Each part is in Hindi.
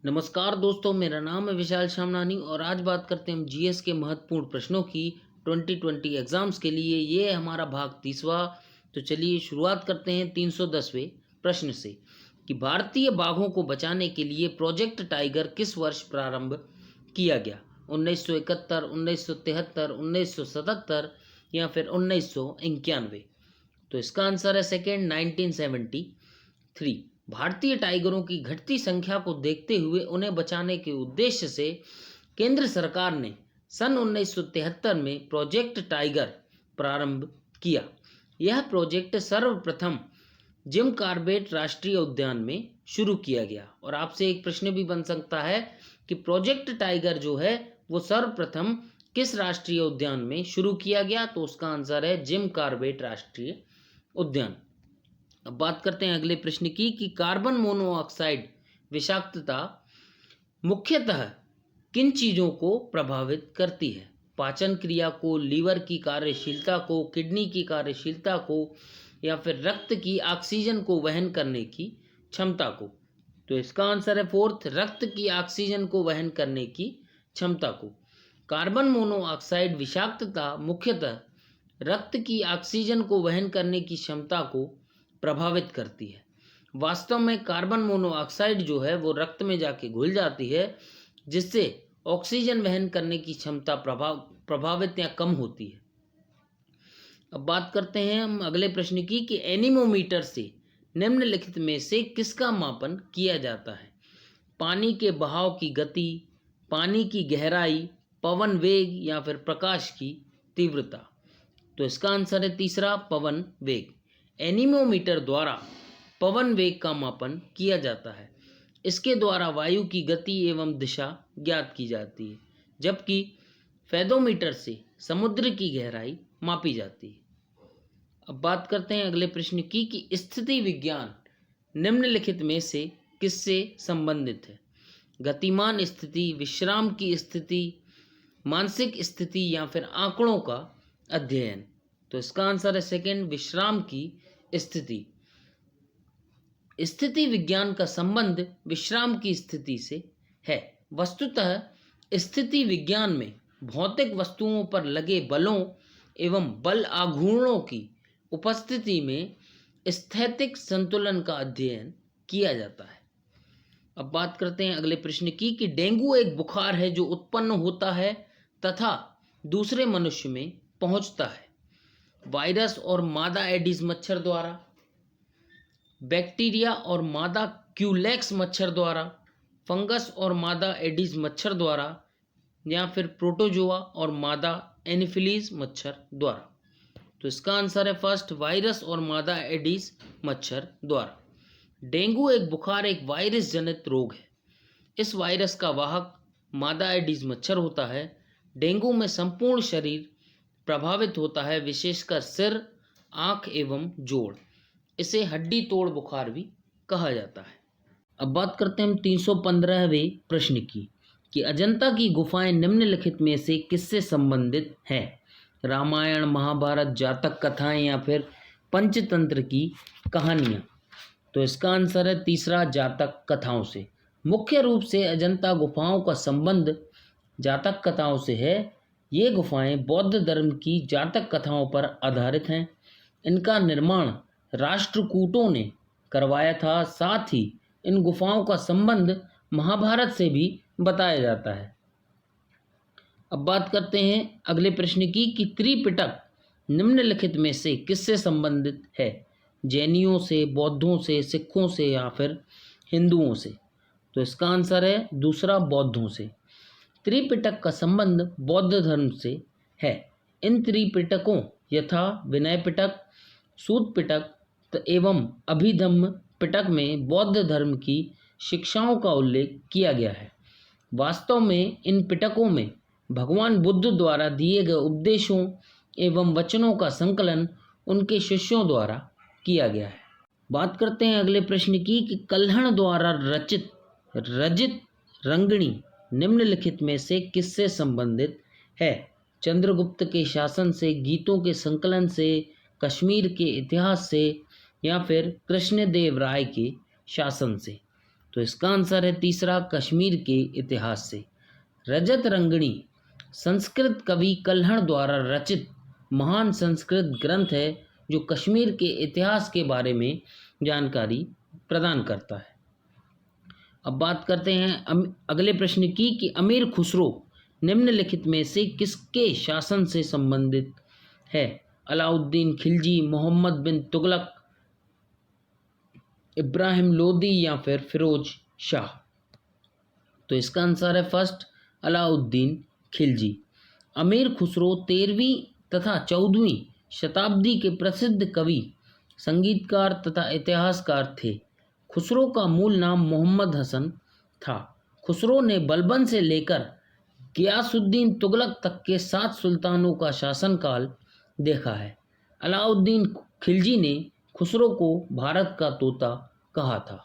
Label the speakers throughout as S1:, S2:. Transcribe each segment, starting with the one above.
S1: नमस्कार दोस्तों, मेरा नाम है विशाल शामनानी और आज बात करते हैं हम जीएस के महत्वपूर्ण प्रश्नों की 2020 एग्जाम्स के लिए। ये है हमारा भाग 30वां। तो चलिए शुरुआत करते हैं 310वें प्रश्न से कि भारतीय बाघों को बचाने के लिए प्रोजेक्ट टाइगर किस वर्ष प्रारंभ किया गया? 1971, 1973, 1977 या फिर 1991? तो इसका आंसर है सेकेंड, 1973। भारतीय टाइगरों की घटती संख्या को देखते हुए उन्हें बचाने के उद्देश्य से केंद्र सरकार ने सन 1973 में प्रोजेक्ट टाइगर प्रारंभ किया। यह प्रोजेक्ट सर्वप्रथम जिम कॉर्बेट राष्ट्रीय उद्यान में शुरू किया गया। और आपसे एक प्रश्न भी बन सकता है कि प्रोजेक्ट टाइगर जो है वो सर्वप्रथम किस राष्ट्रीय उद्यान में शुरू किया गया? तो उसका आंसर है जिम कॉर्बेट राष्ट्रीय उद्यान। अब बात करते हैं अगले प्रश्न की कि कार्बन मोनोऑक्साइड विषाक्तता मुख्यतः किन चीज़ों को प्रभावित करती है? पाचन क्रिया को, लीवर की कार्यशीलता को, किडनी की कार्यशीलता को या फिर रक्त की ऑक्सीजन को वहन करने की क्षमता को? तो इसका आंसर है फोर्थ, रक्त की ऑक्सीजन को वहन करने की क्षमता को। कार्बन मोनोऑक्साइड विषाक्तता मुख्यतः रक्त की ऑक्सीजन को वहन करने की क्षमता को प्रभावित करती है। वास्तव में कार्बन मोनोऑक्साइड जो है वो रक्त में जाके घुल जाती है, जिससे ऑक्सीजन वहन करने की क्षमता प्रभावित या कम होती है। अब बात करते हैं हम अगले प्रश्न की कि एनीमोमीटर से निम्नलिखित में से किसका मापन किया जाता है? पानी के बहाव की गति, पानी की गहराई, पवन वेग या फिर प्रकाश की तीव्रता? तो इसका आंसर है तीसरा, पवन वेग। एनीमोमीटर द्वारा पवन वेग का मापन किया जाता है। इसके द्वारा वायु की गति एवं दिशा ज्ञात की जाती है, जबकि फेदोमीटर से समुद्र की गहराई मापी जाती है। अब बात करते हैं अगले प्रश्न की कि स्थिति विज्ञान निम्नलिखित में से किससे संबंधित है? गतिमान स्थिति, विश्राम की स्थिति, मानसिक स्थिति या फिर आंकड़ों का अध्ययन? तो इसका आंसर है सेकेंड, विश्राम की स्थिति। स्थिति विज्ञान का संबंध विश्राम की स्थिति से है। वस्तुतः स्थिति विज्ञान में भौतिक वस्तुओं पर लगे बलों एवं बल आघूर्णों की उपस्थिति में स्थैतिक संतुलन का अध्ययन किया जाता है। अब बात करते हैं अगले प्रश्न की कि डेंगू एक बुखार है जो उत्पन्न होता है तथा दूसरे मनुष्य में पहुंचता है वायरस और मादा एडिस मच्छर द्वारा, बैक्टीरिया और मादा क्यूलेक्स मच्छर द्वारा, फंगस और मादा एडिस मच्छर द्वारा या फिर प्रोटोजोआ और मादा एनोफिलीज मच्छर द्वारा? तो इसका आंसर है फर्स्ट, वायरस और मादा एडिस मच्छर द्वारा। डेंगू एक बुखार एक वायरस जनित रोग है। इस वायरस का वाहक मादा एडिस मच्छर होता है। डेंगू में संपूर्ण शरीर प्रभावित होता है, विशेषकर सिर, आंख एवं जोड़। इसे हड्डी तोड़ बुखार भी कहा जाता है। अब बात करते हैं हम 315वें प्रश्न की कि अजंता की गुफाएं निम्नलिखित में से किससे संबंधित हैं? रामायण, महाभारत, जातक कथाएं या फिर पंचतंत्र की कहानियां? तो इसका आंसर है तीसरा, जातक कथाओं से। मुख्य रूप से अजंता गुफाओं का संबंध जातक कथाओं से है। ये गुफाएं बौद्ध धर्म की जातक कथाओं पर आधारित हैं। इनका निर्माण राष्ट्रकूटों ने करवाया था। साथ ही इन गुफाओं का संबंध महाभारत से भी बताया जाता है। अब बात करते हैं अगले प्रश्न की कि त्रिपिटक निम्नलिखित में से किससे संबंधित है? जैनियों से, बौद्धों से, सिखों से या फिर हिंदुओं से? तो इसका आंसर है दूसरा, बौद्धों से। त्रिपिटक का संबंध बौद्ध धर्म से है। इन त्रिपिटकों यथा विनय पिटक, सूत पिटक एवं अभिधम्म पिटक में बौद्ध धर्म की शिक्षाओं का उल्लेख किया गया है। वास्तव में इन पिटकों में भगवान बुद्ध द्वारा दिए गए उपदेशों एवं वचनों का संकलन उनके शिष्यों द्वारा किया गया है। बात करते हैं अगले प्रश्न की कि कल्हण द्वारा रचित रजित रंगणी निम्नलिखित में से किससे संबंधित है? चंद्रगुप्त के शासन से, गीतों के संकलन से, कश्मीर के इतिहास से या फिर कृष्णदेव राय के शासन से? तो इसका आंसर है तीसरा, कश्मीर के इतिहास से। रजत रंगणी संस्कृत कवि कल्हण द्वारा रचित महान संस्कृत ग्रंथ है जो कश्मीर के इतिहास के बारे में जानकारी प्रदान करता है। अब बात करते हैं अगले प्रश्न की कि अमीर खुसरो निम्नलिखित में से किसके शासन से संबंधित है? अलाउद्दीन खिलजी, मोहम्मद बिन तुगलक, इब्राहिम लोदी या फिर फिरोज शाह। तो इसका आंसर है फर्स्ट, अलाउद्दीन खिलजी। अमीर खुसरो 13वीं तथा 14वीं शताब्दी के प्रसिद्ध कवि, संगीतकार तथा इतिहासकार थे। खुसरो का मूल नाम मोहम्मद हसन था। खुसरो ने बलबन से लेकर गियासुद्दीन तुगलक तक के 7 सुल्तानों का शासनकाल देखा है। अलाउद्दीन खिलजी ने खुसरो को भारत का तोता कहा था।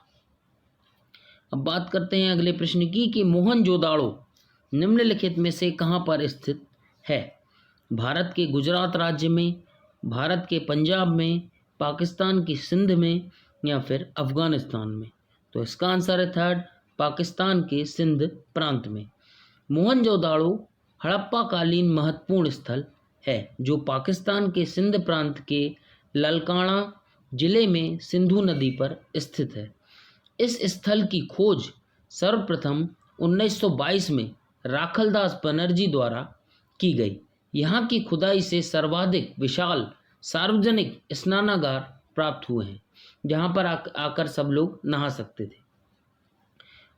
S1: अब बात करते हैं अगले प्रश्न की कि मोहनजोदाड़ो निम्नलिखित में से कहाँ पर स्थित है? भारत के गुजरात राज्य में, भारत के पंजाब में, पाकिस्तान की सिंध में या फिर अफगानिस्तान में। तो इसका आंसर है थर्ड, पाकिस्तान के सिंध प्रांत में। मोहनजोदाड़ो हड़प्पा कालीन महत्वपूर्ण स्थल है जो पाकिस्तान के सिंध प्रांत के ललकाना जिले में सिंधु नदी पर स्थित है। इस स्थल की खोज सर्वप्रथम 1922 में राखलदास बनर्जी द्वारा की गई। यहाँ की खुदाई से सर्वाधिक विशाल सार्वजनिक स्नानागार प्राप्त हुए हैं जहाँ पर आकर सब लोग नहा सकते थे।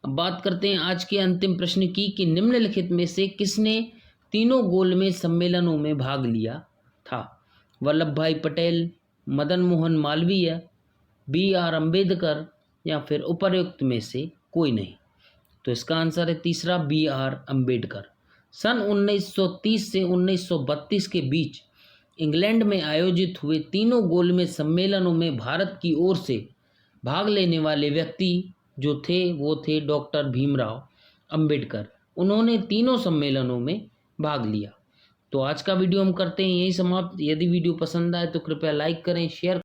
S1: अब बात करते हैं आज के अंतिम प्रश्न की कि निम्नलिखित में से किसने तीनों गोलमेज सम्मेलनों में भाग लिया था? वल्लभ भाई पटेल, मदन मोहन मालवीय, BR अम्बेडकर या फिर उपर्युक्त में से कोई नहीं। तो इसका आंसर है तीसरा, BR अम्बेडकर। सन 1930 से 1932 के बीच इंग्लैंड में आयोजित हुए तीनों गोलमेज सम्मेलनों में भारत की ओर से भाग लेने वाले व्यक्ति जो थे वो थे डॉक्टर भीमराव अंबेडकर। उन्होंने तीनों सम्मेलनों में भाग लिया। तो आज का वीडियो हम करते हैं यही समाप्त। यदि वीडियो पसंद आए तो कृपया लाइक करें, शेयर